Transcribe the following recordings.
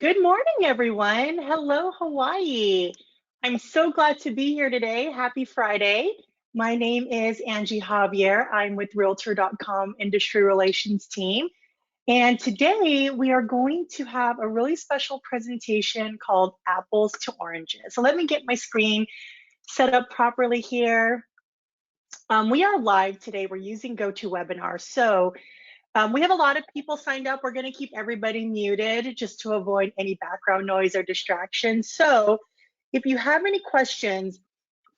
Good morning, everyone. Hello, Hawaii. I'm so glad to be here today. Happy Friday. My name is Angie Javier. I'm with Realtor.com Industry Relations team. And today we are going to have a really special presentation called Apples to Oranges. So let me get my screen set up properly here. We are live today. We're using GoToWebinar. So we have a lot of people signed up. We're going to keep everybody muted just to avoid any background noise or distractions. So if you have any questions,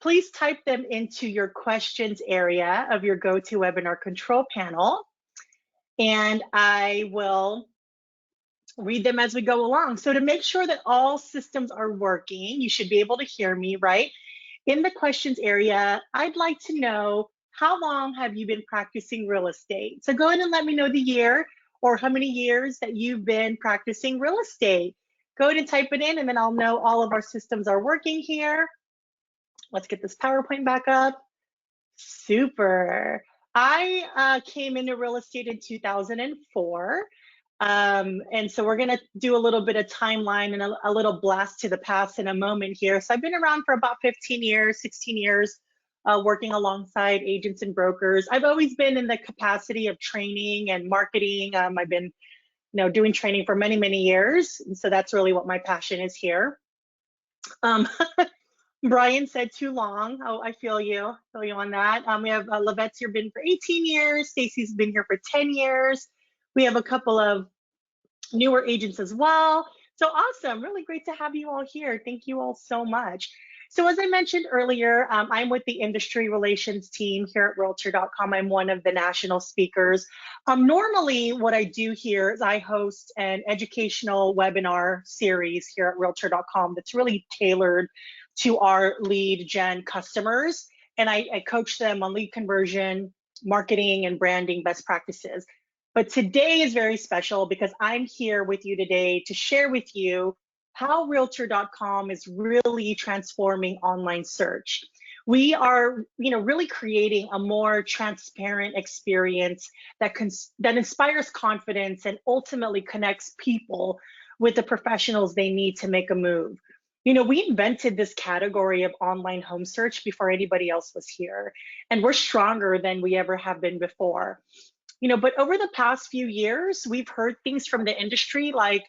please type them into your questions area of your GoToWebinar control panel, and I will read them as we go along. So to make sure that all systems are working, you should be able to hear me, right? In the questions area, I'd like to know, how long have you been practicing real estate? So go ahead and let me know the year or how many years that you've been practicing real estate. Go ahead and type it in, and then I'll know all of our systems are working here. Let's get this PowerPoint back up. Super. I came into real estate in 2004. And so we're going to do a little bit of timeline and a little blast to the past in a moment here. So I've been around for about 15 years, 16 years, working alongside agents and brokers. I've always been in the capacity of training and marketing. I've been, doing training for many, many years. And so that's really what my passion is here. Brian said too long. Oh, I feel you on that. We have Lavette's here been for 18 years. Stacy's been here for 10 years. We have a couple of newer agents as well. So awesome, really great to have you all here. Thank you all so much. So as I mentioned earlier, I'm with the industry relations team here at Realtor.com. I'm one of the national speakers. Normally what I do here is I host an educational webinar series here at Realtor.com that's really tailored to our lead gen customers. And I coach them on lead conversion, marketing, and branding best practices. But today is very special because I'm here with you today to share with you how Realtor.com is really transforming online search. We are, really creating a more transparent experience that inspires confidence and ultimately connects people with the professionals they need to make a move. We invented this category of online home search before anybody else was here, and we're stronger than we ever have been before. But over the past few years, we've heard things from the industry like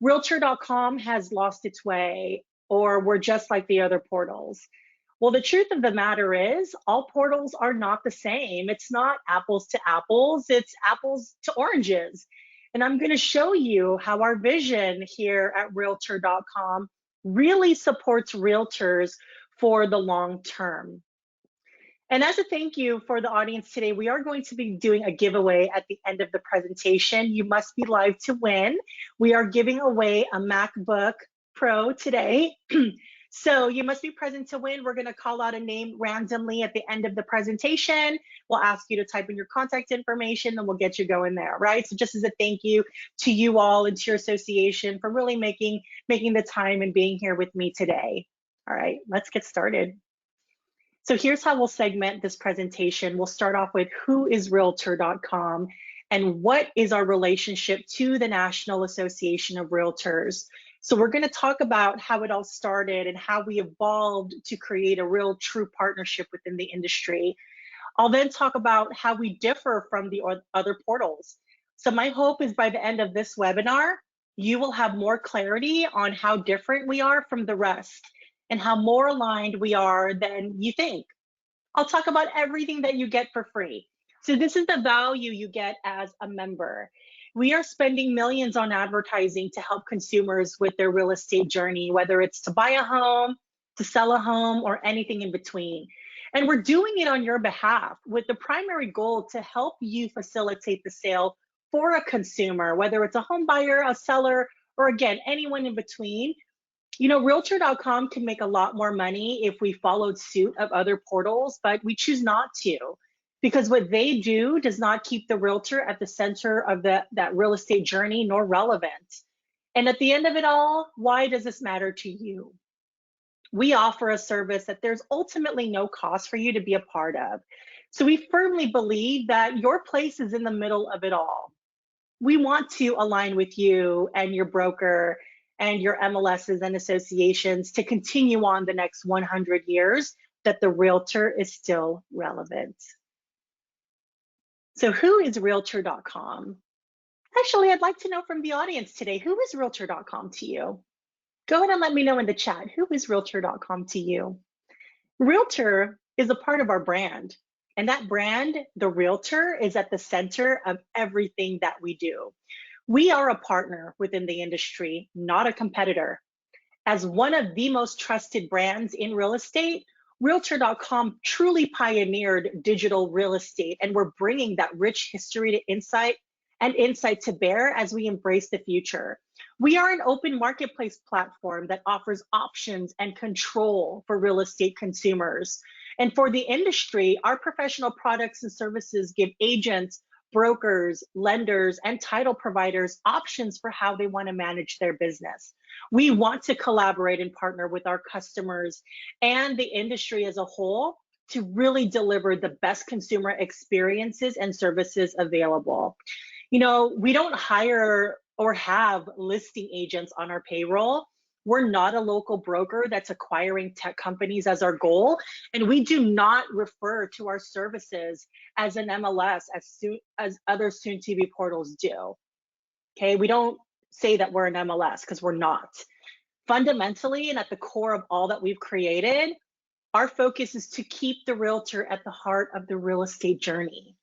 Realtor.com has lost its way, or we're just like the other portals. Well, the truth of the matter is all portals are not the same. It's not apples to apples, it's apples to oranges. And I'm going to show you how our vision here at Realtor.com really supports realtors for the long term. And as a thank you for the audience today, we are going to be doing a giveaway at the end of the presentation. You must be live to win. We are giving away a MacBook Pro today. So you must be present to win. We're going to call out a name randomly at the end of the presentation. We'll ask you to type in your contact information and we'll get you going there, right? So just as a thank you to you all and to your association for really making the time and being here with me today. All right, let's get started. So here's how we'll segment this presentation. We'll start off with who is Realtor.com and what is our relationship to the National Association of Realtors. So we're going to talk about how it all started and how we evolved to create a real true partnership within the industry. I'll then talk about how we differ from the other portals. So my hope is by the end of this webinar, you will have more clarity on how different we are from the rest and how more aligned we are than you think. I'll talk about everything that you get for free. So this is the value you get as a member. We are spending millions on advertising to help consumers with their real estate journey, whether it's to buy a home, to sell a home, or anything in between. And we're doing it on your behalf with the primary goal to help you facilitate the sale for a consumer, whether it's a home buyer, a seller, or again, anyone in between. Realtor.com can make a lot more money if we followed suit of other portals, but we choose not to because what they do does not keep the realtor at the center of that real estate journey nor relevant. And at the end of it all, why does this matter to you? We offer a service that there's ultimately no cost for you to be a part of. So we firmly believe that your place is in the middle of it all. We want to align with you and your broker and your MLSs and associations to continue on the next 100 years, that the realtor is still relevant. So who is Realtor.com? Actually, I'd like to know from the audience today, who is Realtor.com to you? Go ahead and let me know in the chat, who is Realtor.com to you? Realtor is a part of our brand, and that brand, the Realtor, is at the center of everything that we do. We are a partner within the industry, not a competitor. As one of the most trusted brands in real estate, Realtor.com truly pioneered digital real estate, and we're bringing that rich history to insight to bear as we embrace the future. We are an open marketplace platform that offers options and control for real estate consumers. And for the industry, our professional products and services give agents, brokers, lenders, and title providers options for how they want to manage their business. We want to collaborate and partner with our customers and the industry as a whole to really deliver the best consumer experiences and services available. You know, we don't hire or have listing agents on our payroll. We're not a local broker that's acquiring tech companies as our goal, and we do not refer to our services as an MLS as other soon-to-be portals do. Okay, we don't say that we're an MLS because we're not. Fundamentally, and at the core of all that we've created, our focus is to keep the realtor at the heart of the real estate journey.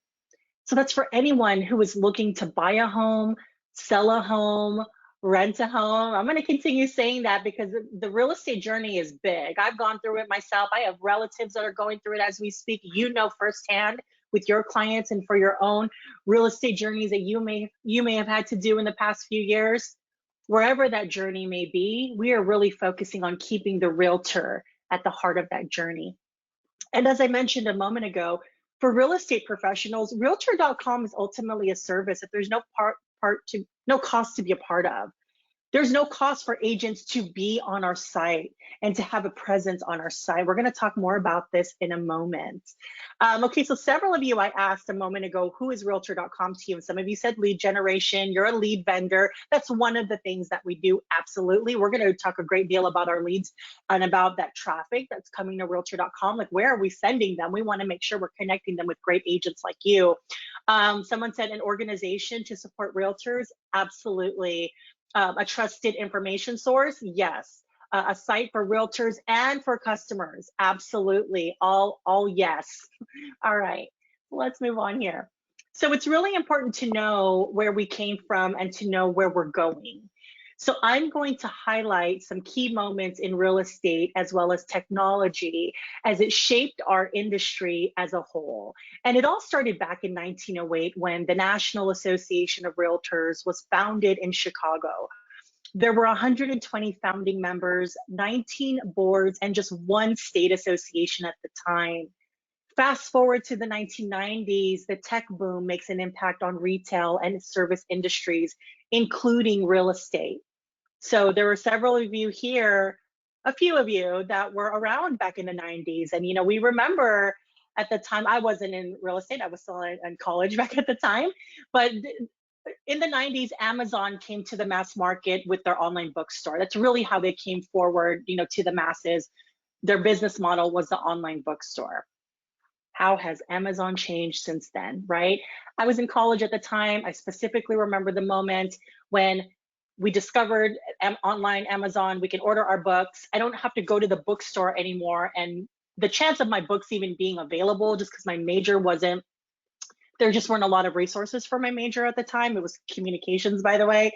So that's for anyone who is looking to buy a home, sell a home, rent a home. I'm going to continue saying that because the real estate journey is big. I've gone through it myself. I have relatives that are going through it as we speak. You know firsthand with your clients and for your own real estate journeys that you may have had to do in the past few years. Wherever that journey may be, we are really focusing on keeping the realtor at the heart of that journey. And as I mentioned a moment ago, for real estate professionals, Realtor.com is ultimately a service that there's no cost to be a part of. There's no cost for agents to be on our site and to have a presence on our site. We're going to talk more about this in a moment. Okay, so several of you I asked a moment ago, who is Realtor.com to you? And some of you said lead generation. You're a lead vendor. That's one of the things that we do, absolutely. We're going to talk a great deal about our leads and about that traffic that's coming to Realtor.com. Like, where are we sending them? We want to make sure we're connecting them with great agents like you. Someone said an organization to support realtors, absolutely. A trusted information source, yes. A site for realtors and for customers, absolutely. All yes. All right, let's move on here. So it's really important to know where we came from and to know where we're going. So I'm going to highlight some key moments in real estate as well as technology as it shaped our industry as a whole. And it all started back in 1908 when the National Association of Realtors was founded in Chicago. There were 120 founding members, 19 boards, and just one state association at the time. Fast forward to the 1990s, the tech boom makes an impact on retail and service industries, including real estate. So there were several of you here, a few of you that were around back in the 90s. And, you know, we remember at the time, I wasn't in real estate, I was still in college back at the time. But in the 90s, Amazon came to the mass market with their online bookstore. That's really how they came forward, you know, to the masses. Their business model was the online bookstore. How has Amazon changed since then, right? I was in college at the time. I specifically remember the moment when we discovered online Amazon. We can order our books. I don't have to go to the bookstore anymore. And the chance of my books even being available, just because my major wasn't, there just weren't a lot of resources for my major at the time. It was communications, by the way.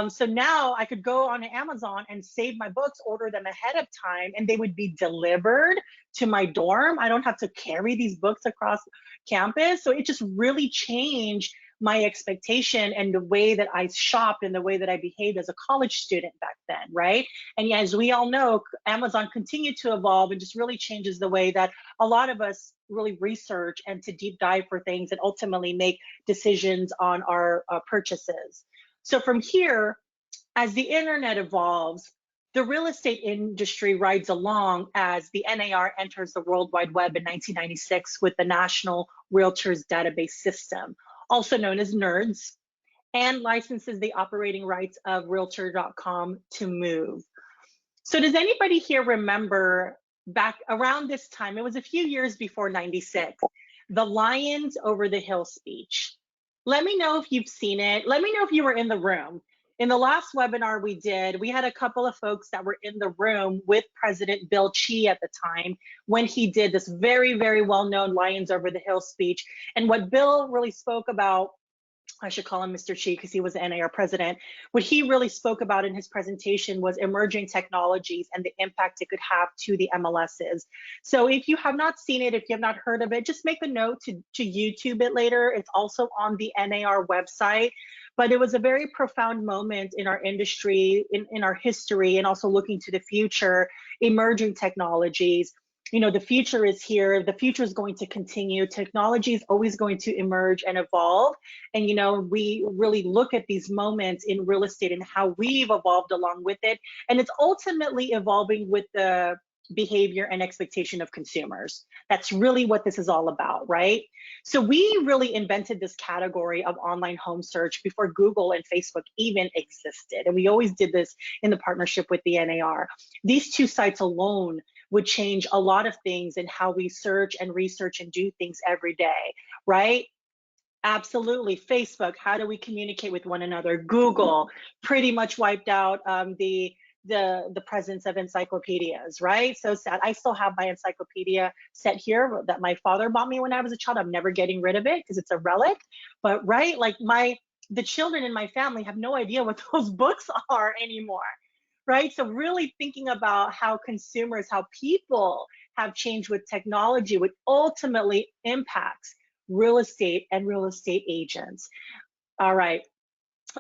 So now I could go on Amazon and save my books, order them ahead of time, and they would be delivered to my dorm. I don't have to carry these books across campus. So it just really changed my expectation and the way that I shopped and the way that I behaved as a college student back then, right? And as we all know, Amazon continued to evolve and just really changes the way that a lot of us really research and to deep dive for things and ultimately make decisions on our purchases. So from here, as the internet evolves, the real estate industry rides along as the NAR enters the World Wide Web in 1996 with the National Realtors Database System, also known as NERDS. and licenses the operating rights of Realtor.com to move. So does anybody here remember back around this time, it was a few years before 96, the Lions Over the Hill speech? Let me know if you've seen it. Let me know if you were in the room. In the last webinar we did, we had a couple of folks that were in the room with President Bill Chi at the time when he did this very, very well-known Lions Over the Hill speech. And what Bill really spoke about, I should call him Mr. Chi because he was the NAR president. What he really spoke about in his presentation was emerging technologies and the impact it could have to the MLSs. So if you have not seen it, if you have not heard of it, just make a note to YouTube it later. It's also on the NAR website. But it was a very profound moment in our industry, in our history, and also looking to the future, emerging technologies. You know, the future is here. The future is going to continue. Technology is always going to emerge and evolve. And, you know, we really look at these moments in real estate and how we've evolved along with it. And it's ultimately evolving with the behavior and expectation of consumers. That's really what this is all about, right? So we really invented this category of online home search before Google and Facebook even existed. And we always did this in the partnership with the NAR. These two sites alone would change a lot of things in how we search and research and do things every day, right? Absolutely. Facebook, how do we communicate with one another? Google pretty much wiped out the presence of encyclopedias, right? So sad. I still have my encyclopedia set here that my father bought me when I was a child. I'm never getting rid of it because it's a relic. But right, like the children in my family have no idea what those books are anymore. Right? So really thinking about how consumers, how people have changed with technology, which ultimately impacts real estate and real estate agents. All right.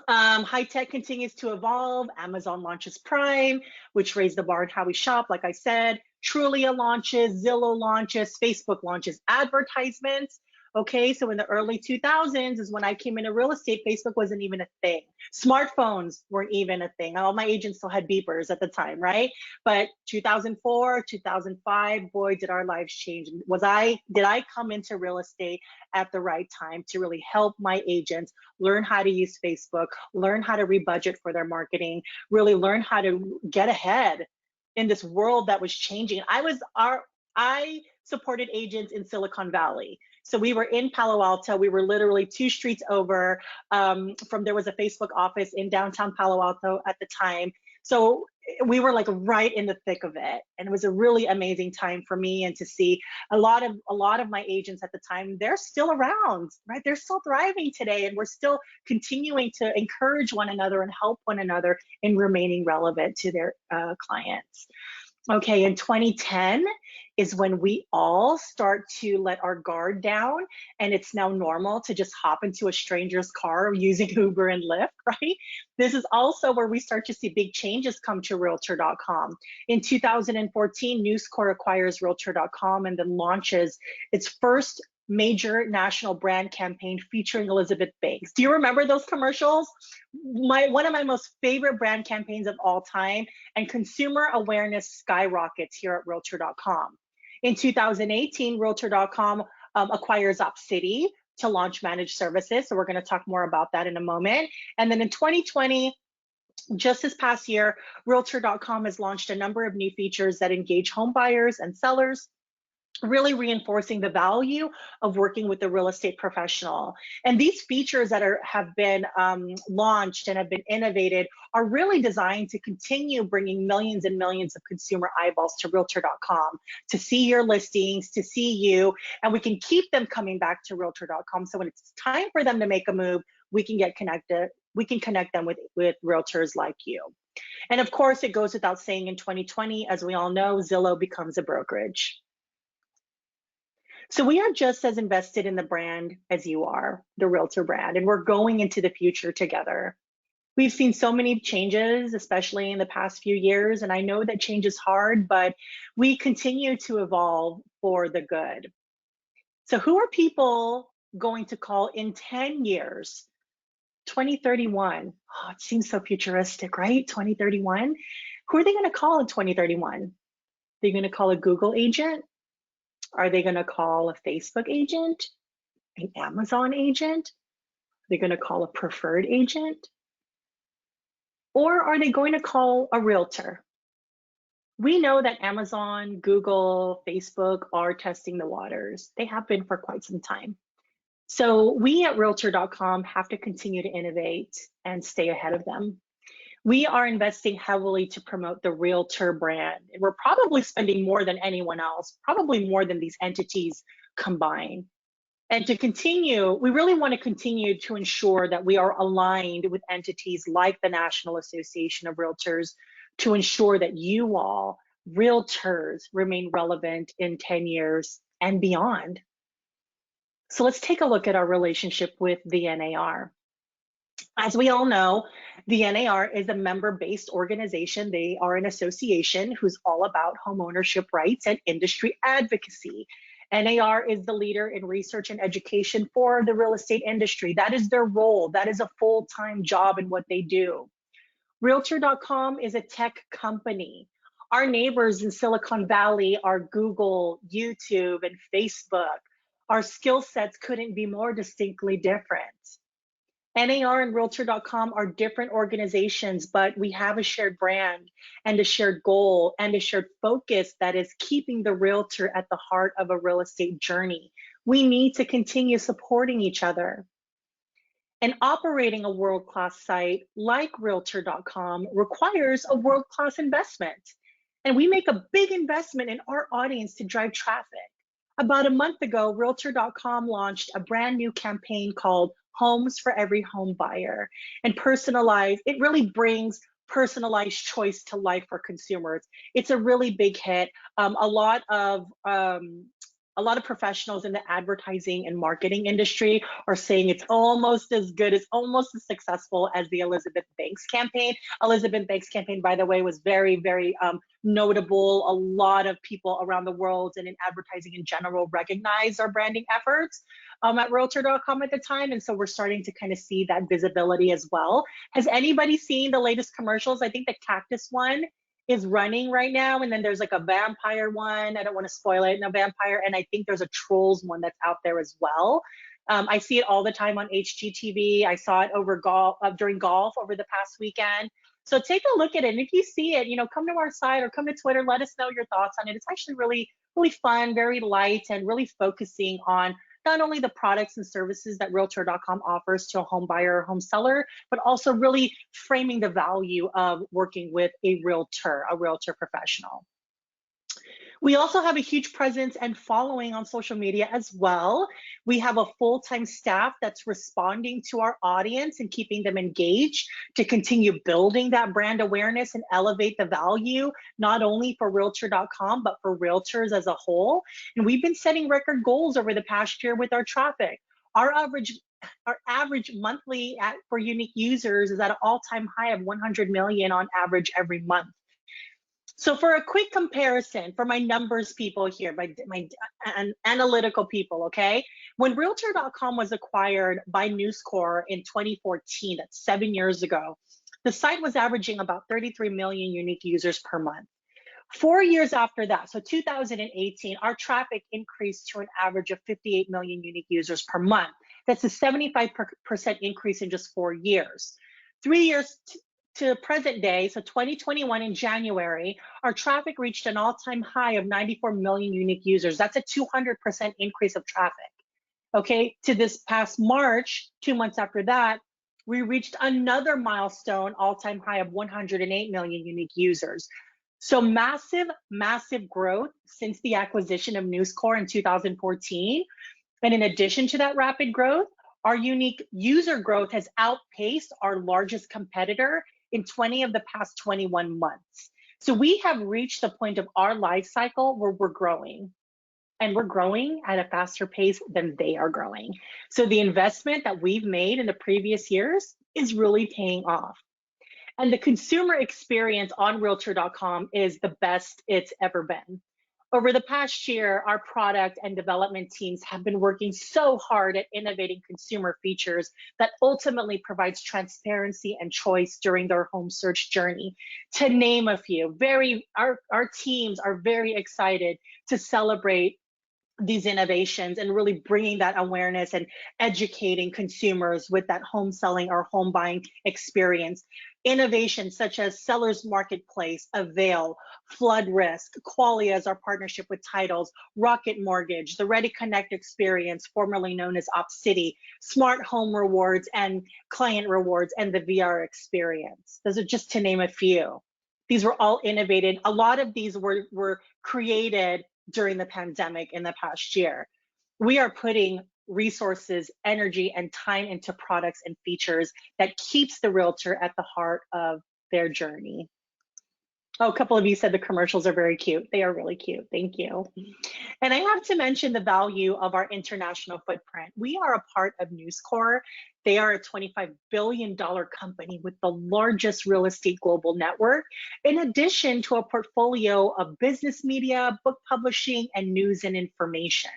High tech continues to evolve. Amazon launches Prime, which raised the bar on how we shop. Like I said, Trulia launches, Zillow launches, Facebook launches advertisements. Okay, so in the early 2000s is when I came into real estate. Facebook wasn't even a thing. Smartphones weren't even a thing. All my agents still had beepers at the time, right? But 2004, 2005, boy, did our lives change. Did I come into real estate at the right time to really help my agents learn how to use Facebook, learn how to rebudget for their marketing, really learn how to get ahead in this world that was changing. I supported agents in Silicon Valley. So we were in Palo Alto. We were literally 2 streets over there was a Facebook office in downtown Palo Alto at the time. So we were like right in the thick of it. And it was a really amazing time for me, and to see a lot of my agents at the time, they're still around, right? They're still thriving today, and we're still continuing to encourage one another and help one another in remaining relevant to their clients. Okay, in 2010 is when we all start to let our guard down, and it's now normal to just hop into a stranger's car using Uber and Lyft, right? This is also where we start to see big changes come to Realtor.com. In 2014, News Corp acquires Realtor.com and then launches its first major national brand campaign featuring Elizabeth Banks. Do you remember those commercials? One of my most favorite brand campaigns of all time, and consumer awareness skyrockets here at Realtor.com. In 2018, Realtor.com acquires OpCity to launch managed services. So we're going to talk more about that in a moment. And then in 2020, just this past year, Realtor.com has launched a number of new features that engage home buyers and sellers, really reinforcing the value of working with the real estate professional. And these features that have been launched and have been innovated are really designed to continue bringing millions and millions of consumer eyeballs to Realtor.com, to see your listings, to see you, and we can keep them coming back to Realtor.com. So when it's time for them to make a move, we can get connected. We can connect them with realtors like you. And of course, it goes without saying, in 2020, as we all know, Zillow becomes a brokerage. So we are just as invested in the brand as you are, the Realtor brand, and we're going into the future together. We've seen so many changes, especially in the past few years, and I know that change is hard, but we continue to evolve for the good. So who are people going to call in 10 years? 2031. Oh, it seems so futuristic, right? 2031. Who are they going to call in 2031? They're going to call a Google agent? Are they going to call a Facebook agent, an Amazon agent? they going to call a preferred agent? Or are they going to call a realtor? We know that Amazon, Google, Facebook are testing the waters. They have been for quite some time. So we at Realtor.com have to continue to innovate and stay ahead of them. We are investing heavily to promote the Realtor brand. And we're probably spending more than anyone else, probably more than these entities combined. And to continue, we really want to continue to ensure that we are aligned with entities like the National Association of Realtors to ensure that you all, realtors, remain relevant in 10 years and beyond. So let's take a look at our relationship with the NAR. As we all know, the NAR is a member-based organization. They are an association who's all about homeownership rights and industry advocacy. NAR is the leader in research and education for the real estate industry. That is their role. That is a full-time job in what they do. Realtor.com is a tech company. Our neighbors in Silicon Valley are Google, YouTube, and Facebook. Our skill sets couldn't be more distinctly different. NAR and Realtor.com are different organizations, but we have a shared brand and a shared goal and a shared focus that is keeping the realtor at the heart of a real estate journey. We need to continue supporting each other. And operating a world-class site like Realtor.com requires a world-class investment. And we make a big investment in our audience to drive traffic. About a month ago, Realtor.com launched a brand new campaign called Homes for Every Home Buyer. And it really brings personalized choice to life for consumers. It's a really big hit. A lot of professionals in the advertising and marketing industry are saying it's almost as good, it's almost as successful as the Elizabeth Banks campaign. Elizabeth Banks campaign, by the way, was very, very notable. A lot of people around the world and in advertising in general recognize our branding efforts at Realtor.com at the time. And so we're starting to kind of see that visibility as well. Has anybody seen the latest commercials? I think the cactus one is running right now, and then there's like a vampire one. I don't want to spoil it, no vampire, and I think there's a trolls one that's out there as well. I see it all the time on HGTV. I saw it during golf over the past weekend. So take a look at it, and if you see it, come to our site or come to Twitter. Let us know your thoughts on it. It's actually really, really fun, very light, and really focusing on not only the products and services that Realtor.com offers to a home buyer or home seller, but also really framing the value of working with a realtor professional. We also have a huge presence and following on social media as well. We have a full-time staff that's responding to our audience and keeping them engaged to continue building that brand awareness and elevate the value, not only for Realtor.com, but for realtors as a whole. And we've been setting record goals over the past year with our traffic. Our average monthly for unique users is at an all-time high of 100 million on average every month. So for a quick comparison, for my numbers people here, my analytical people, okay? When Realtor.com was acquired by News Corp in 2014, that's 7 years ago, the site was averaging about 33 million unique users per month. 4 years after that, so 2018, our traffic increased to an average of 58 million unique users per month. That's a 75% increase in just 4 years. 3 years to present day, so 2021 in January, our traffic reached an all-time high of 94 million unique users. That's a 200% increase of traffic. Okay, to this past March, 2 months after that, we reached another milestone all-time high of 108 million unique users. So massive, massive growth since the acquisition of News Corp in 2014. And in addition to that rapid growth, our unique user growth has outpaced our largest competitor in 20 of the past 21 months. So we have reached the point of our life cycle where we're growing, and we're growing at a faster pace than they are growing. So the investment that we've made in the previous years is really paying off. And the consumer experience on Realtor.com is the best it's ever been. Over the past year, our product and development teams have been working so hard at innovating consumer features that ultimately provides transparency and choice during their home search journey. To name a few, our teams are very excited to celebrate these innovations and really bringing that awareness and educating consumers with that home selling or home buying experience. Innovations such as Sellers Marketplace, Avail, Flood Risk, Qualia as our partnership with Titles, Rocket Mortgage, the Ready Connect experience, formerly known as OpCity, Smart Home Rewards and Client Rewards, and the VR experience. Those are just to name a few. These were all innovated. A lot of these were created during the pandemic in the past year. We are putting resources, energy, and time into products and features that keeps the realtor at the heart of their journey. Oh, a couple of you said the commercials are very cute. They are really cute. Thank you. And I have to mention the value of our international footprint. We are a part of News Corp. They are a $25 billion company with the largest real estate global network, in addition to a portfolio of business media, book publishing, and news and information.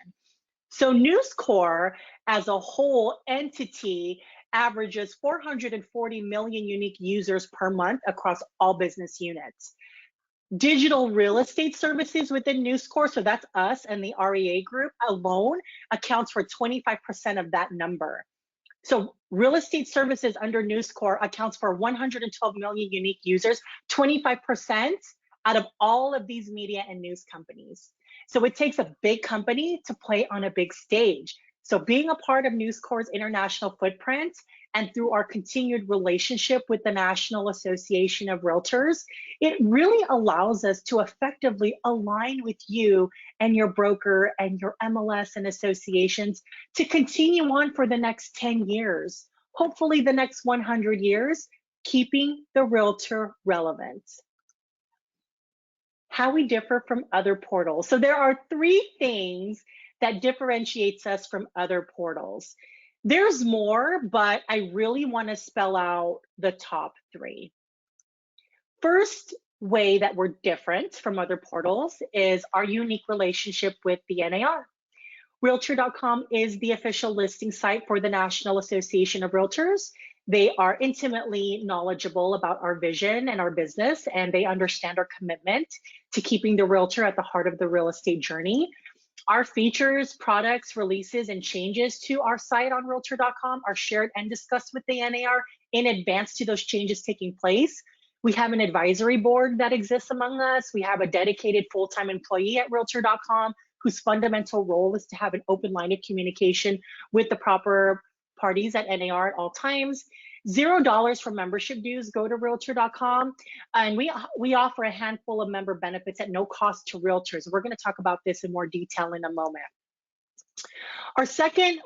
So News Corp as a whole entity averages 440 million unique users per month across all business units. Digital real estate services within News Corp, so that's us and the REA group alone, accounts for 25% of that number. So real estate services under News Corp accounts for 112 million unique users, 25% out of all of these media and news companies. So it takes a big company to play on a big stage. So being a part of News Corp's international footprint and through our continued relationship with the National Association of Realtors, it really allows us to effectively align with you and your broker and your MLS and associations to continue on for the next 10 years, hopefully the next 100 years, keeping the realtor relevant. How we differ from other portals. So there are 3 things that differentiates us from other portals. There's more, but I really want to spell out the top 3. First way that we're different from other portals is our unique relationship with the NAR. Realtor.com is the official listing site for the National Association of Realtors. They are intimately knowledgeable about our vision and our business, and they understand our commitment to keeping the realtor at the heart of the real estate journey. Our features, products, releases, and changes to our site on Realtor.com are shared and discussed with the NAR in advance to those changes taking place. We have an advisory board that exists among us. We have a dedicated full-time employee at Realtor.com whose fundamental role is to have an open line of communication with the proper parties at NAR at all times. $0 for membership dues go to Realtor.com, and we offer a handful of member benefits at no cost to realtors. We're going to talk about this in more detail in a moment. Our second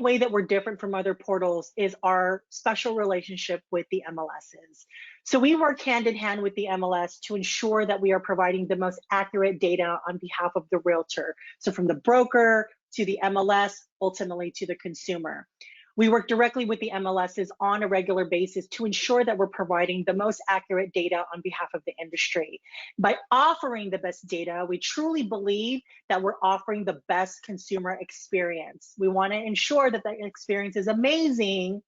way that we're different from other portals is our special relationship with the MLSs. So we work hand in hand with the MLS to ensure that we are providing the most accurate data on behalf of the realtor. So from the broker to the MLS, ultimately to the consumer. We work directly with the MLSs on a regular basis to ensure that we're providing the most accurate data on behalf of the industry. By offering the best data, we truly believe that we're offering the best consumer experience. We want to ensure that the experience is amazing,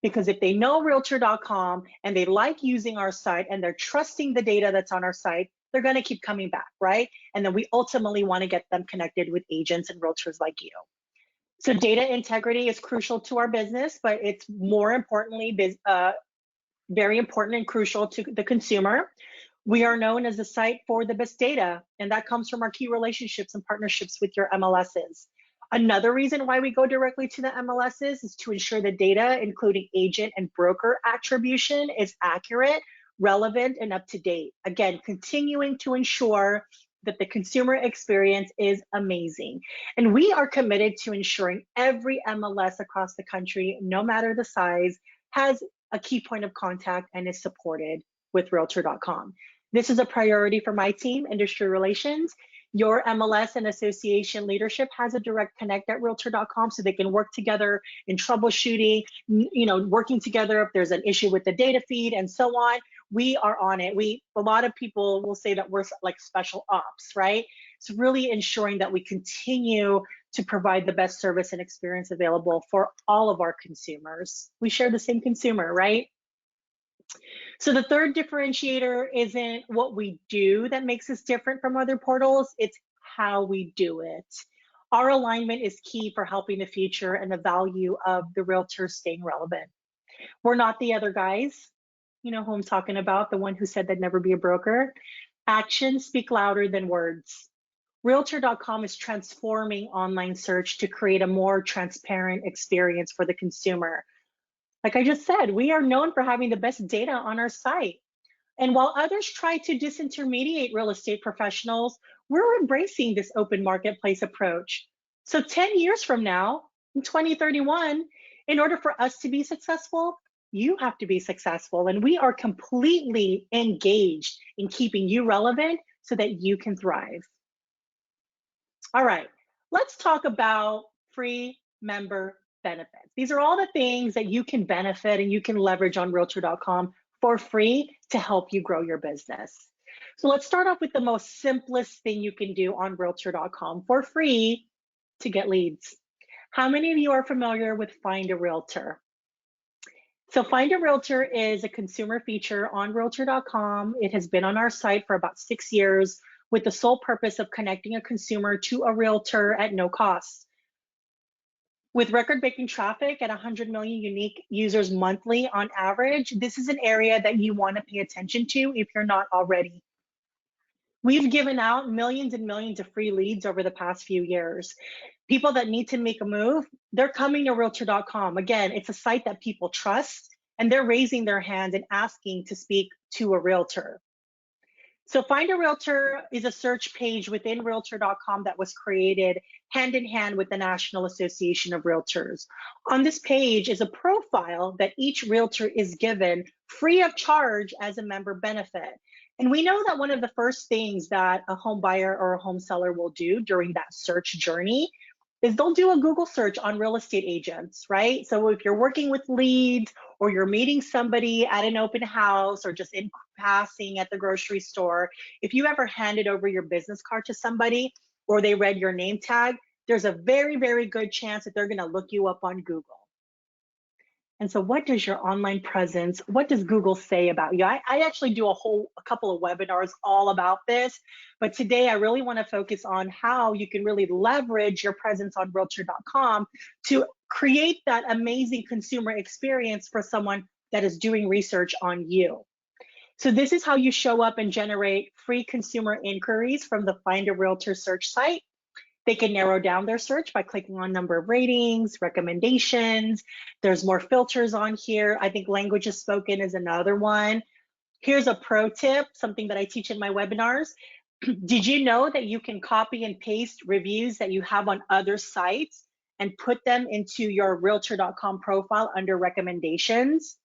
because if they know Realtor.com and they like using our site and they're trusting the data that's on our site, they're going to keep coming back, right? And then we ultimately want to get them connected with agents and realtors like you. So data integrity is crucial to our business, but it's more importantly, very important and crucial to the consumer. We are known as a site for the best data, and that comes from our key relationships and partnerships with your MLSs. Another reason why we go directly to the MLSs is to ensure the data, including agent and broker attribution, is accurate, relevant, and up to date. Again, continuing to ensure that the consumer experience is amazing. And we are committed to ensuring every MLS across the country, no matter the size, has a key point of contact and is supported with Realtor.com. This is a priority for my team, industry relations. Your MLS and association leadership has a direct connect at Realtor.com, so they can work together in troubleshooting, working together if there's an issue with the data feed and so on. We are on it. A lot of people will say that we're like special ops, right? So really ensuring that we continue to provide the best service and experience available for all of our consumers. We share the same consumer, right? So the third differentiator isn't what we do that makes us different from other portals, it's how we do it. Our alignment is key for helping the future and the value of the realtor staying relevant. We're not the other guys. You know who I'm talking about, the one who said they'd never be a broker. Actions speak louder than words. Realtor.com is transforming online search to create a more transparent experience for the consumer. Like I just said, we are known for having the best data on our site. And while others try to disintermediate real estate professionals, we're embracing this open marketplace approach. So 10 years from now, in 2031, in order for us to be successful, you have to be successful. And we are completely engaged in keeping you relevant so that you can thrive. All right, let's talk about free member benefits. These are all the things that you can benefit and you can leverage on Realtor.com for free to help you grow your business. So let's start off with the most simplest thing you can do on Realtor.com for free to get leads. How many of you are familiar with Find a Realtor? So Find a Realtor is a consumer feature on Realtor.com. It has been on our site for about 6 years with the sole purpose of connecting a consumer to a realtor at no cost. With record-breaking traffic at 100 million unique users monthly on average, this is an area that you want to pay attention to if you're not already. We've given out millions and millions of free leads over the past few years. People that need to make a move, they're coming to Realtor.com. Again, it's a site that people trust, and they're raising their hand and asking to speak to a realtor. So Find a Realtor is a search page within Realtor.com that was created hand in hand with the National Association of Realtors. On this page is a profile that each realtor is given free of charge as a member benefit. And we know that one of the first things that a home buyer or a home seller will do during that search journey is they'll do a Google search on real estate agents, right? So if you're working with leads or you're meeting somebody at an open house or just in passing at the grocery store, if you ever handed over your business card to somebody or they read your name tag, there's a very, very good chance that they're gonna look you up on Google. And so what does your online presence, what does Google say about you? I actually do a couple of webinars all about this, but today I really want to focus on how you can really leverage your presence on Realtor.com to create that amazing consumer experience for someone that is doing research on you. So this is how you show up and generate free consumer inquiries from the Find a Realtor search site. They can narrow down their search by clicking on number of ratings, recommendations. There's more filters on here. I think languages spoken is another one. Here's a pro tip, something that I teach in my webinars. Did you know that you can copy and paste reviews that you have on other sites and put them into your Realtor.com profile under recommendations?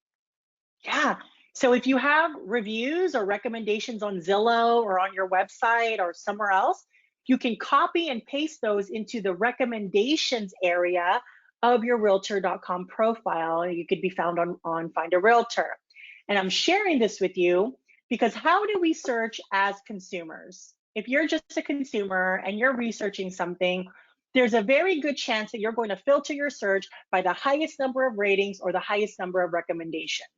Yeah. So if you have reviews or recommendations on Zillow or on your website or somewhere else, you can copy and paste those into the recommendations area of your Realtor.com profile. You could be found on Find a Realtor. And I'm sharing this with you because how do we search as consumers? If you're just a consumer and you're researching something, there's a very good chance that you're going to filter your search by the highest number of ratings or the highest number of recommendations.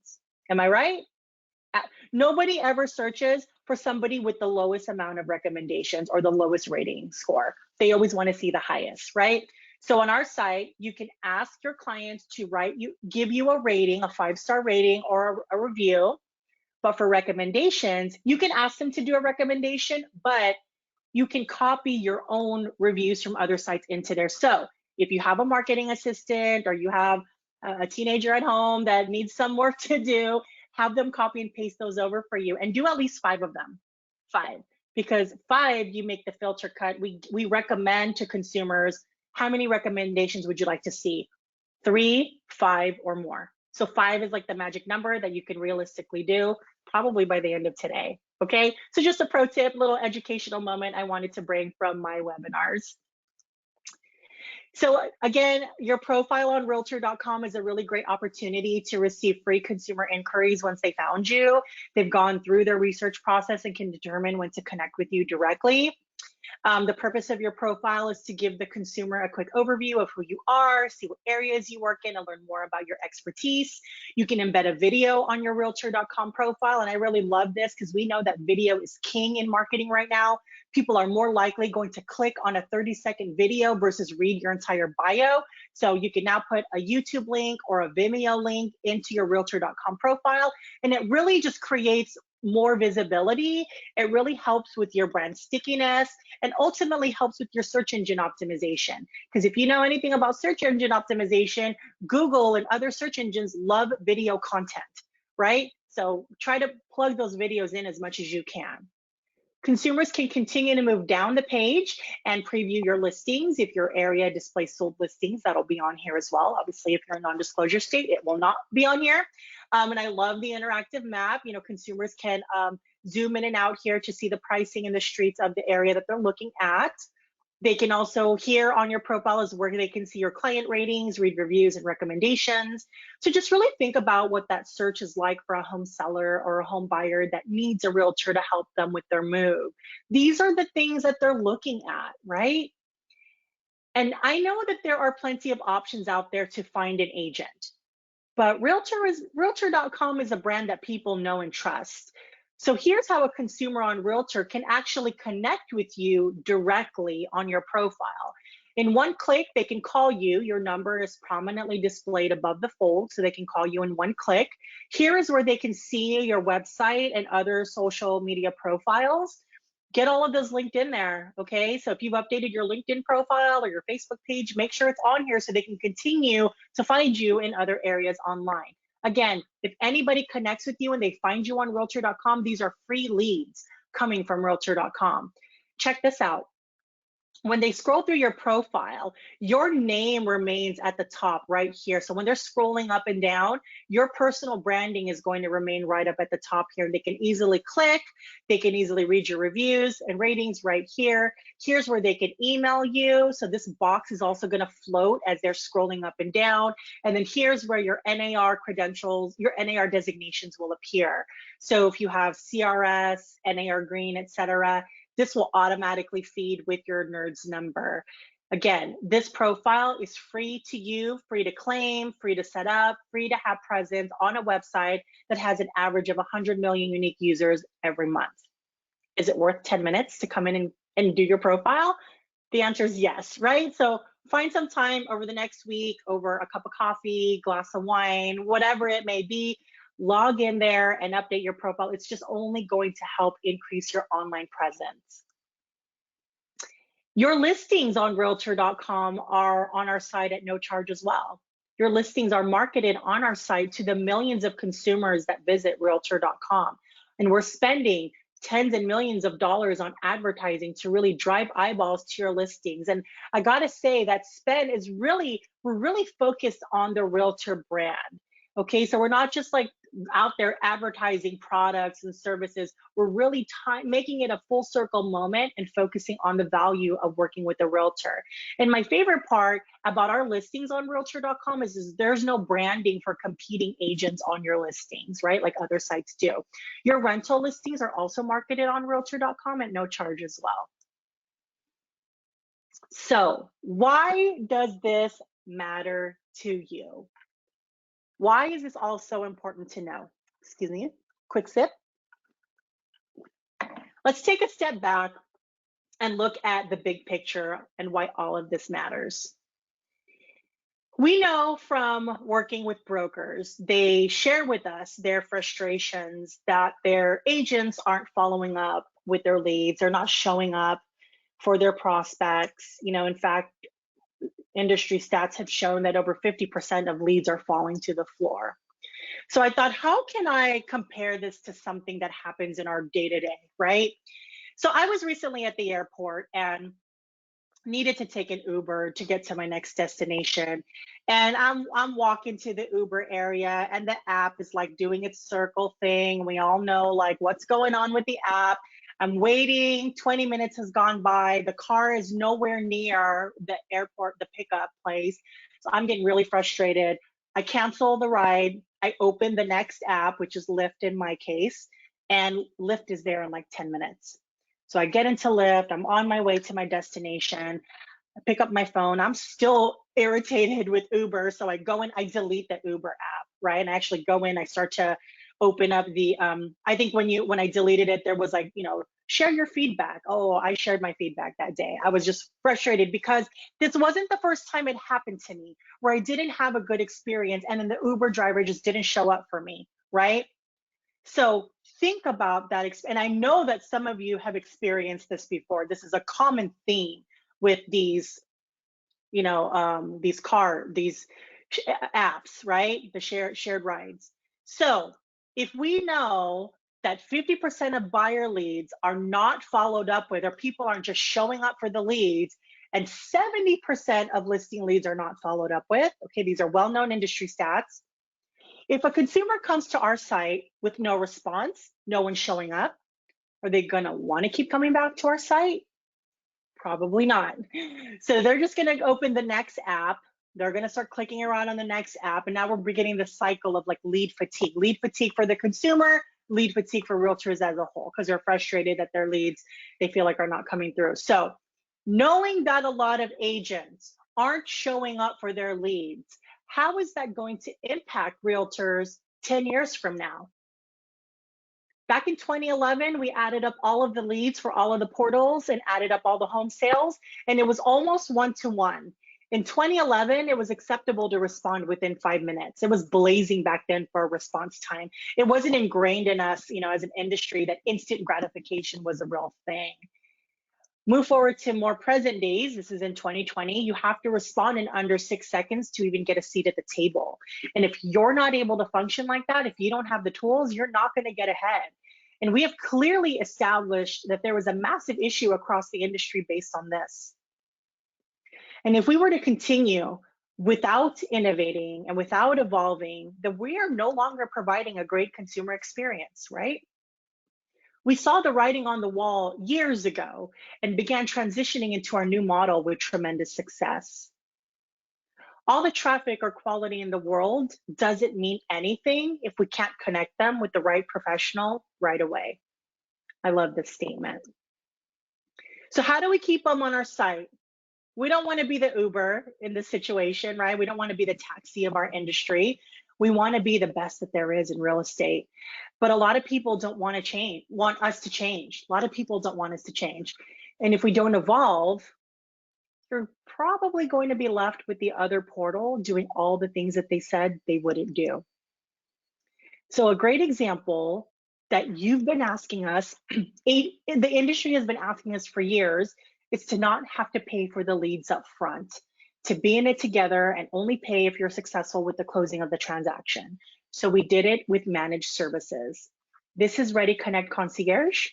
Am I right? Nobody ever searches for somebody with the lowest amount of recommendations or the lowest rating score. They always want to see the highest, right? So on our site, you can ask your clients to give you a rating, a 5-star rating or a review. But for recommendations, you can ask them to do a recommendation, but you can copy your own reviews from other sites into there. So if you have a marketing assistant or you have a teenager at home that needs some work to do, have them copy and paste those over for you and do at least 5 of them. 5, because 5, you make the filter cut. We recommend to consumers, how many recommendations would you like to see? 3, 5, or more. So 5 is like the magic number that you can realistically do probably by the end of today, okay? So just a pro tip, little educational moment I wanted to bring from my webinars. So again, your profile on Realtor.com is a really great opportunity to receive free consumer inquiries once they found you. They've gone through their research process and can determine when to connect with you directly. The purpose of your profile is to give the consumer a quick overview of who you are, see what areas you work in, and learn more about your expertise. You can embed a video on your Realtor.com profile, and I really love this because we know that video is king in marketing right now. People are more likely going to click on a 30-second video versus read your entire bio. So you can now put a YouTube link or a Vimeo link into your Realtor.com profile, and it really just creates more visibility. It really helps with your brand stickiness and ultimately helps with your search engine optimization. Because if you know anything about search engine optimization, Google and other search engines love video content, right? So try to plug those videos in as much as you can. Consumers can continue to move down the page and preview your listings. If your area displays sold listings, that'll be on here as well. Obviously, if you're in non-disclosure state, it will not be on here. And I love the interactive map. You know, consumers can zoom in and out here to see the pricing in the streets of the area that they're looking at. They can also, here on your profile is where they can see your client ratings, read reviews and recommendations. So just really think about what that search is like for a home seller or a home buyer that needs a realtor to help them with their move. These are the things that they're looking at, right? And I know that there are plenty of options out there to find an agent, but Realtor.com is a brand that people know and trust. So here's how a consumer on Realtor can actually connect with you directly on your profile. In one click, they can call you. Your number is prominently displayed above the fold, so they can call you in one click. Here is where they can see your website and other social media profiles. Get all of those linked in there, okay? So if you've updated your LinkedIn profile or your Facebook page, make sure it's on here so they can continue to find you in other areas online. Again, if anybody connects with you and they find you on Realtor.com, these are free leads coming from Realtor.com. Check this out. When they scroll through your profile, your name remains at the top right here. So when they're scrolling up and down, your personal branding is going to remain right up at the top here. They can easily click, they can easily read your reviews and ratings right here. Here's where they can email you. So this box is also going to float as they're scrolling up and down. And then here's where your NAR credentials, your NAR designations will appear. So if you have CRS, NAR Green, etc., this will automatically feed with your NERDS number. Again, this profile is free to you, free to claim, free to set up, free to have presence on a website that has an average of 100 million unique users every month. Is it worth 10 minutes to come in and do your profile? The answer is yes, right? So find some time over the next week, over a cup of coffee, glass of wine, whatever it may be, log in there and update your profile. It's just only going to help increase your online presence. Your listings on Realtor.com are on our site at no charge as well. Your listings are marketed on our site to the millions of consumers that visit Realtor.com. And we're spending tens and millions of dollars on advertising to really drive eyeballs to your listings. And I gotta say that spend is we're really focused on the Realtor brand. Okay, so we're not just like out there advertising products and services. We're really making it a full circle moment and focusing on the value of working with a realtor. And my favorite part about our listings on Realtor.com is there's no branding for competing agents on your listings, right? Like other sites do. Your rental listings are also marketed on Realtor.com at no charge as well. So why does this matter to you? Why is this all so important to know? Excuse me, quick sip. Let's take a step back and look at the big picture and why all of this matters. We know from working with brokers, they share with us their frustrations that their agents aren't following up with their leads, they're not showing up for their prospects. You know, in fact, industry stats have shown that over 50% of leads are falling to the floor. So I thought, how can I compare this to something that happens in our day-to-day, right? So I was recently at the airport and needed to take an Uber to get to my next destination. And I'm walking to the Uber area and the app is like doing its circle thing. We all know like what's going on with the app. I'm waiting, 20 minutes has gone by. The car is nowhere near the airport, the pickup place. So I'm getting really frustrated. I cancel the ride. I open the next app, which is Lyft in my case, and Lyft is there in like 10 minutes. So I get into Lyft, I'm on my way to my destination. I pick up my phone. I'm still irritated with Uber. So I go in, I delete the Uber app, right? And I actually go in, I start to open up the, I think when I deleted it, there was like, share your feedback. Oh, I shared my feedback that day. I was just frustrated because this wasn't the first time it happened to me where I didn't have a good experience and then the Uber driver just didn't show up for me, right? So think about that. And I know that some of you have experienced this before. This is a common theme with these, these apps, right? The shared rides. So if we know that 50% of buyer leads are not followed up with, or people aren't just showing up for the leads, and 70% of listing leads are not followed up with, okay, these are well-known industry stats. If a consumer comes to our site with no response, no one showing up, are they gonna wanna keep coming back to our site? Probably not. So they're just gonna open the next app. They're gonna start clicking around on the next app. And now we're beginning the cycle of like lead fatigue for the consumer, lead fatigue for realtors as a whole, because they're frustrated that their leads, they feel like are not coming through. So knowing that a lot of agents aren't showing up for their leads, how is that going to impact realtors 10 years from now? Back in 2011, we added up all of the leads for all of the portals and added up all the home sales, and it was almost 1-to-1. In 2011, it was acceptable to respond within 5 minutes. It was blazing back then for a response time. It wasn't ingrained in us, as an industry, that instant gratification was a real thing. Move forward to more present days. This is in 2020. You have to respond in under 6 seconds to even get a seat at the table. And if you're not able to function like that, if you don't have the tools, you're not going to get ahead. And we have clearly established that there was a massive issue across the industry based on this. And if we were to continue without innovating and without evolving, then we are no longer providing a great consumer experience, right? We saw the writing on the wall years ago and began transitioning into our new model with tremendous success. All the traffic or quality in the world doesn't mean anything if we can't connect them with the right professional right away. I love this statement. So how do we keep them on our site? We don't want to be the Uber in this situation, right? We don't want to be the taxi of our industry. We want to be the best that there is in real estate. But a lot of people don't want us to change. A lot of people don't want us to change. And if we don't evolve, you're probably going to be left with the other portal doing all the things that they said they wouldn't do. So a great example that you've been asking us, the industry has been asking us for years, is to not have to pay for the leads up front, to be in it together and only pay if you're successful with the closing of the transaction. So we did it with managed services. This is Ready Connect Concierge,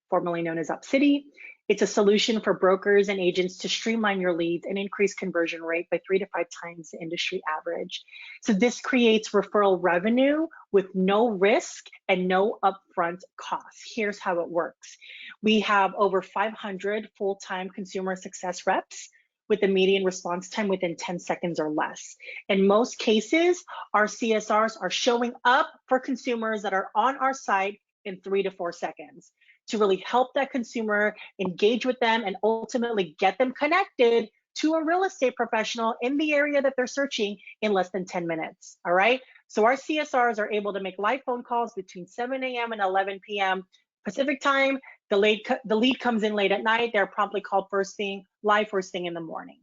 formerly known as UpCity. It's a solution for brokers and agents to streamline your leads and increase conversion rate by 3 to 5 times the industry average. So this creates referral revenue with no risk and no upfront costs. Here's how it works. We have over 500 full-time consumer success reps with a median response time within 10 seconds or less. In most cases, our CSRs are showing up for consumers that are on our site in 3 to 4 seconds to really help that consumer, engage with them, and ultimately get them connected to a real estate professional in the area that they're searching in less than 10 minutes, all right? So our CSRs are able to make live phone calls between 7 a.m. and 11 p.m. Pacific time. The lead comes in late at night. They're promptly called live first thing in the morning.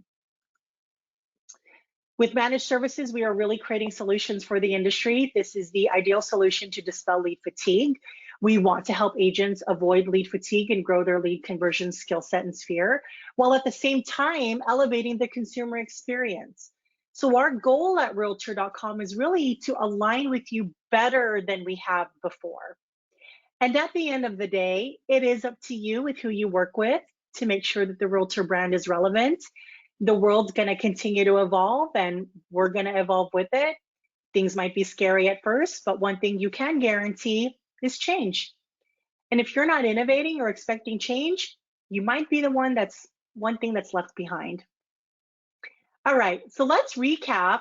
With managed services, we are really creating solutions for the industry. This is the ideal solution to dispel lead fatigue. We want to help agents avoid lead fatigue and grow their lead conversion skill set and sphere, while at the same time elevating the consumer experience. So our goal at Realtor.com is really to align with you better than we have before. And at the end of the day, it is up to you with who you work with to make sure that the Realtor brand is relevant. The world's going to continue to evolve and we're going to evolve with it. Things might be scary at first, but one thing you can guarantee is change. And if you're not innovating or expecting change, you might be the one thing that's left behind. All right, so let's recap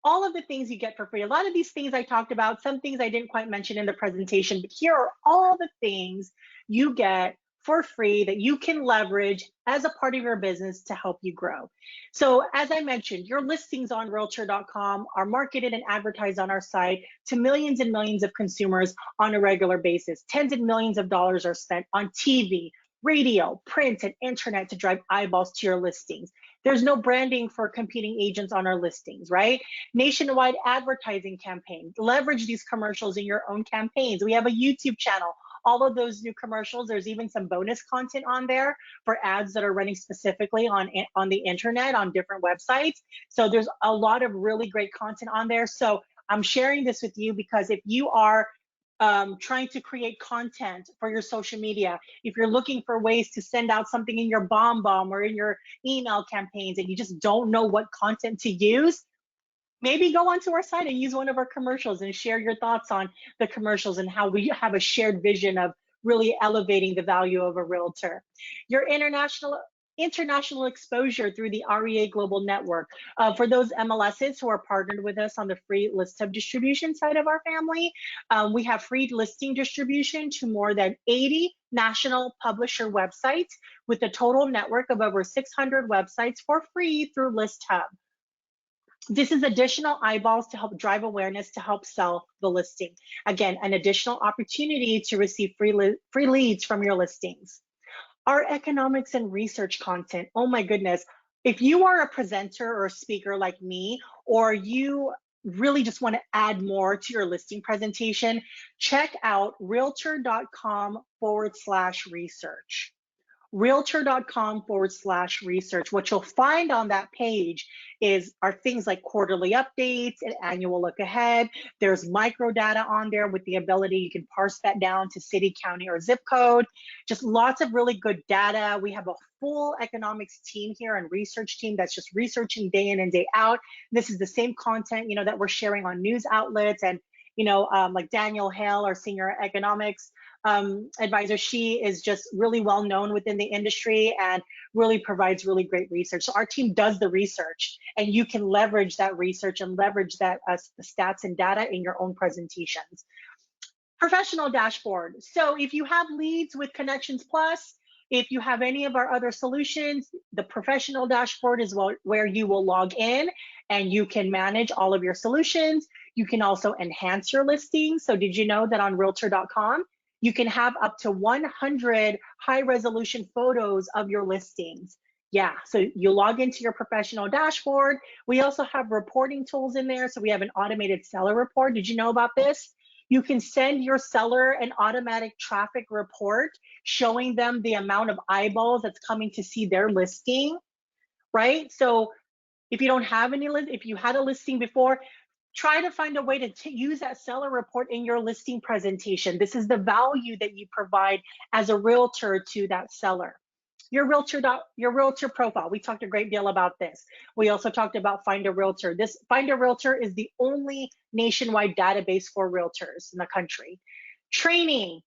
all of the things you get for free. A lot of these things I talked about, some things I didn't quite mention in the presentation, but here are all the things you get for free that you can leverage as a part of your business to help you grow. So as I mentioned, your listings on Realtor.com are marketed and advertised on our site to millions and millions of consumers on a regular basis. Tens of millions of dollars are spent on TV, radio, print, and internet to drive eyeballs to your listings. There's no branding for competing agents on our listings, right? Nationwide advertising campaigns. Leverage these commercials in your own campaigns. We have a YouTube channel. All of those new commercials, there's even some bonus content on there for ads that are running specifically on the internet, on different websites. So there's a lot of really great content on there. So I'm sharing this with you because if you are trying to create content for your social media, if you're looking for ways to send out something in your bomb or in your email campaigns and you just don't know what content to use, maybe go onto our site and use one of our commercials and share your thoughts on the commercials and how we have a shared vision of really elevating the value of a realtor. Your international exposure through the REA Global Network. For those MLSs who are partnered with us on the free list hub distribution side of our family, we have free listing distribution to more than 80 national publisher websites with a total network of over 600 websites for free through List Hub. This is additional eyeballs to help drive awareness to help sell the listing. Again, an additional opportunity to receive free leads from your listings. Our economics and research content, oh my goodness. If you are a presenter or a speaker like me, or you really just want to add more to your listing presentation, check out realtor.com/research. Realtor.com/research. What you'll find on that page are things like quarterly updates and annual look ahead. There's micro data on there with the ability you can parse that down to city, county, or zip code. Just lots of really good data. We have a full economics team here and research team that's just researching day in and day out. This is the same content, that we're sharing on news outlets and like Daniel Hale, our senior economics advisor, she is just really well known within the industry and really provides really great research. So our team does the research, and you can leverage that research and leverage that stats and data in your own presentations. Professional dashboard. So if you have leads with Connections Plus, if you have any of our other solutions, the professional dashboard is where you will log in and you can manage all of your solutions. You can also enhance your listings. So did you know that on Realtor.com, you can have up to 100 high resolution photos of your listings? Yeah, so you log into your professional dashboard. We also have reporting tools in there. So we have an automated seller report. Did you know about this? You can send your seller an automatic traffic report showing them the amount of eyeballs that's coming to see their listing, right? So if you don't have any, if you had a listing before, try to find a way to use that seller report in your listing presentation. This is the value that you provide as a realtor to that seller. Your realtor profile. We talked a great deal about this. We also talked about Find a Realtor. This Find a Realtor is the only nationwide database for realtors in the country. Training.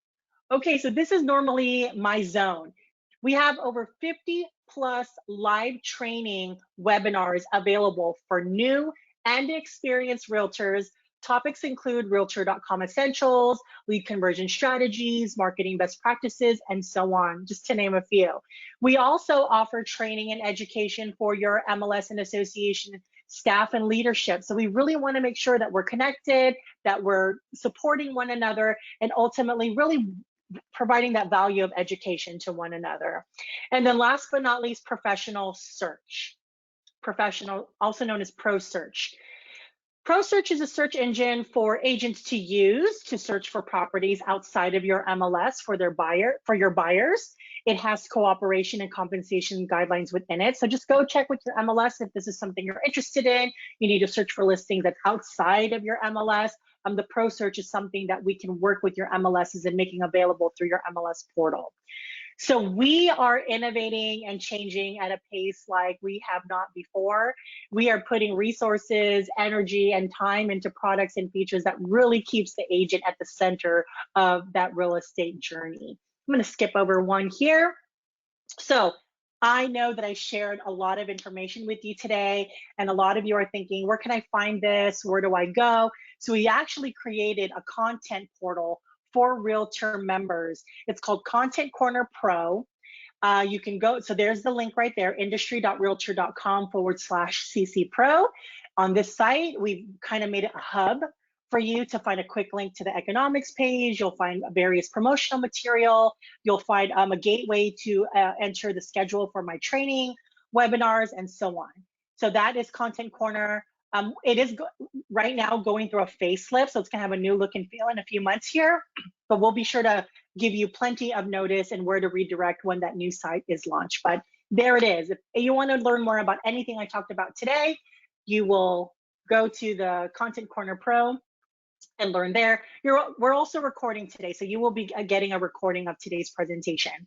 Okay, so this is normally my zone. We have over 50 plus live training webinars available for new and experienced realtors. Topics include Realtor.com essentials, lead conversion strategies, marketing best practices, and so on, just to name a few. We also offer training and education for your MLS and association staff and leadership. So we really want to make sure that we're connected, that we're supporting one another, and ultimately really providing that value of education to one another. And then last but not least, professional search. Professional, also known as Pro Search. Pro Search is a search engine for agents to use to search for properties outside of your MLS for your buyers. It has cooperation and compensation guidelines within it. So just go check with your MLS if this is something you're interested in. You need to search for listings that's outside of your MLS. The Pro Search is something that we can work with your MLSs and making available through your MLS portal. So we are innovating and changing at a pace like we have not before. We are putting resources, energy, and time into products and features that really keeps the agent at the center of that real estate journey. I'm going to skip over one here. So I know that I shared a lot of information with you today, and a lot of you are thinking, where can I find this? Where do I go? So we actually created a content portal for Realtor members. It's called Content Corner Pro. You can go, so there's the link right there, industry.realtor.com/CC Pro. On this site, we've kind of made it a hub for you to find a quick link to the economics page. You'll find various promotional material. You'll find a gateway to enter the schedule for my training, webinars, and so on. So that is Content Corner. It is right now going through a facelift, so it's gonna have a new look and feel in a few months here, but we'll be sure to give you plenty of notice and where to redirect when that new site is launched. But there it is. If you want to learn more about anything I talked about today, you will go to the Content Corner Pro and learn there. We're also recording today, so you will be getting a recording of today's presentation.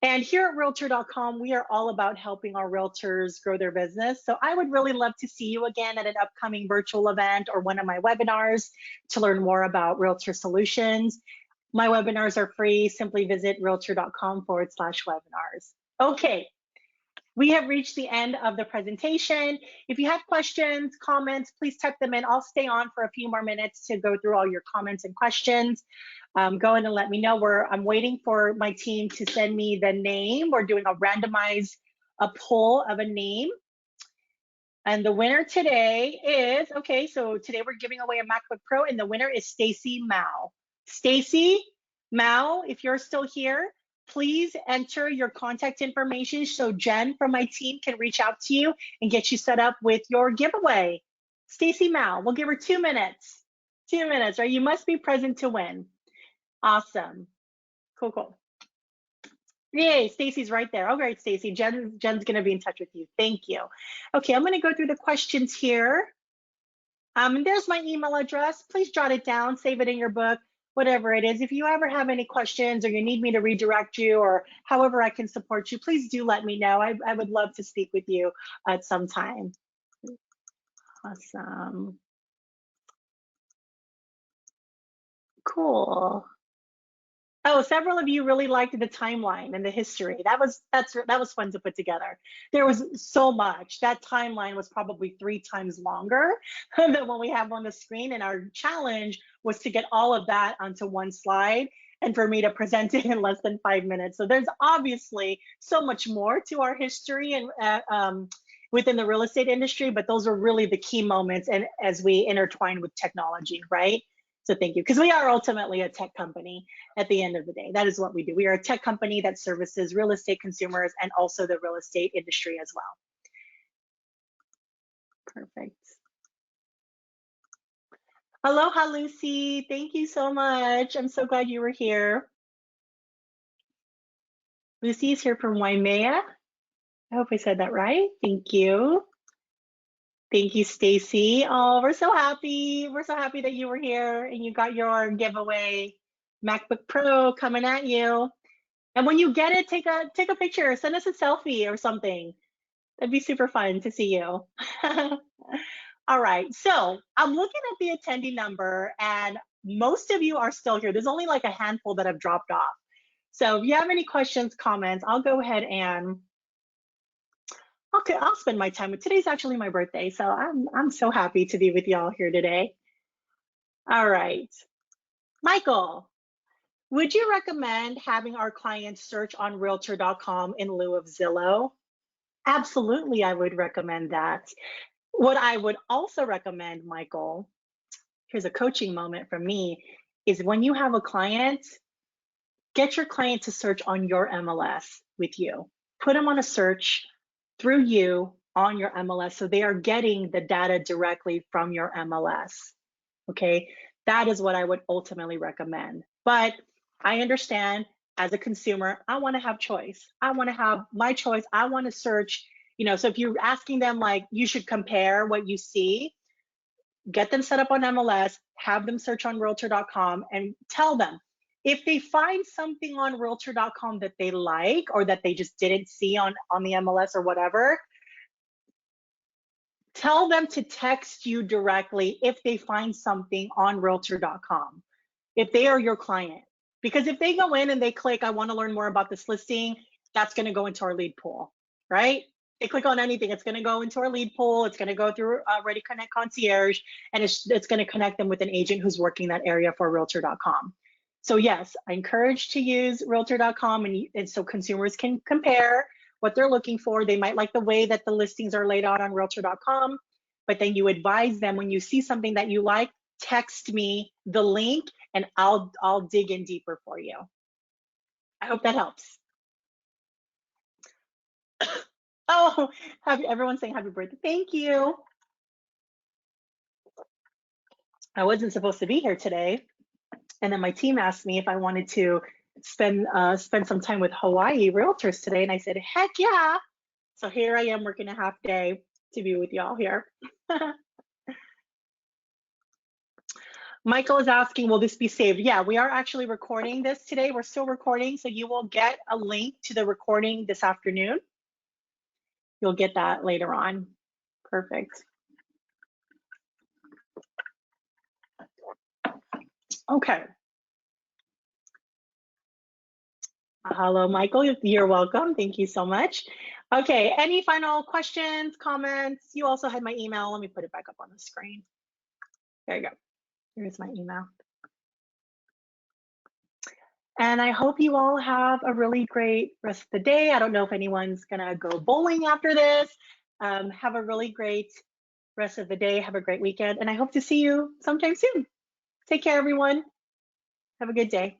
And here at Realtor.com, we are all about helping our realtors grow their business. So I would really love to see you again at an upcoming virtual event or one of my webinars to learn more about Realtor solutions. My webinars are free. Simply visit Realtor.com/webinars. Okay, we have reached the end of the presentation. If you have questions, comments, please type them in. I'll stay on for a few more minutes to go through all your comments and questions. Go in and let me know. I'm waiting for my team to send me the name. We're doing a poll of a name. And the winner today is, okay, so today we're giving away a MacBook Pro, and the winner is Stacy Mao. Stacy Mao, if you're still here, please enter your contact information so Jen from my team can reach out to you and get you set up with your giveaway. Stacy Mao, we'll give her 2 minutes. 2 minutes, right? You must be present to win. Awesome. Cool, cool. Yay, Stacy's right there. All right, Stacy, Jen's gonna be in touch with you. Thank you. Okay, I'm gonna go through the questions here. And there's my email address. Please jot it down, save it in your book, whatever it is. If you ever have any questions or you need me to redirect you or however I can support you, please do let me know. I would love to speak with you at some time. Awesome. Cool. Oh, several of you really liked the timeline and the history. That was fun to put together. There was so much. That timeline was probably 3 times longer than what we have on the screen. And our challenge was to get all of that onto one slide and for me to present it in less than 5 minutes. So there's obviously so much more to our history and within the real estate industry, but those are really the key moments and as we intertwine with technology, right? So thank you, because we are ultimately a tech company at the end of the day. That is what we do. We are a tech company that services real estate consumers and also the real estate industry as well. Perfect. Aloha, Lucy. Thank you so much. I'm so glad you were here. Lucy is here from Waimea. I hope I said that right. Thank you. Thank you, Stacy. Oh, we're so happy. We're so happy that you were here and you got your giveaway MacBook Pro coming at you. And when you get it, take a picture, send us a selfie or something. That'd be super fun to see you. All right, so I'm looking at the attendee number and most of you are still here. There's only like a handful that have dropped off. So if you have any questions, comments, I'll go ahead and okay, I'll spend my time with. Today's actually my birthday, so I'm so happy to be with y'all here today. All right, Michael, would you recommend having our clients search on Realtor.com in lieu of Zillow? Absolutely, I would recommend that. What I would also recommend, Michael, here's a coaching moment from me, is when you have a client, get your client to search on your MLS with you. Put them on a search through you on your MLS so they are getting the data directly from your MLS. Okay, that is what I would ultimately recommend. But I understand as a consumer, I want to have choice. I want to have my choice. I want to search, so if you're asking them like you should compare what you see, get them set up on MLS, have them search on Realtor.com and tell them if they find something on Realtor.com that they like or that they just didn't see on the MLS or whatever, tell them to text you directly if they find something on Realtor.com, if they are your client. Because if they go in and they click, I want to learn more about this listing, that's going to go into our lead pool, right? They click on anything, it's going to go into our lead pool, it's going to go through Ready Connect Concierge, and it's going to connect them with an agent who's working that area for Realtor.com. So yes, I encourage to use Realtor.com, and so consumers can compare what they're looking for. They might like the way that the listings are laid out on Realtor.com, but then you advise them when you see something that you like, text me the link and I'll dig in deeper for you. I hope that helps. Oh, everyone's saying happy birthday. Thank you. I wasn't supposed to be here today, and then my team asked me if I wanted to spend some time with Hawaii Realtors today, and I said, heck yeah. So here I am working a half day to be with y'all here. Michael is asking, will this be saved? Yeah, we are actually recording this today. We're still recording, so you will get a link to the recording this afternoon. You'll get that later on. Perfect. Okay. Hello, Michael. You're welcome. Thank you so much. Okay, any final questions, comments? You also had my email. Let me put it back up on the screen. There you go. Here's my email. And I hope you all have a really great rest of the day. I don't know if anyone's gonna go bowling after this. Have a really great rest of the day. Have a great weekend. And I hope to see you sometime soon. Take care, everyone. Have a good day.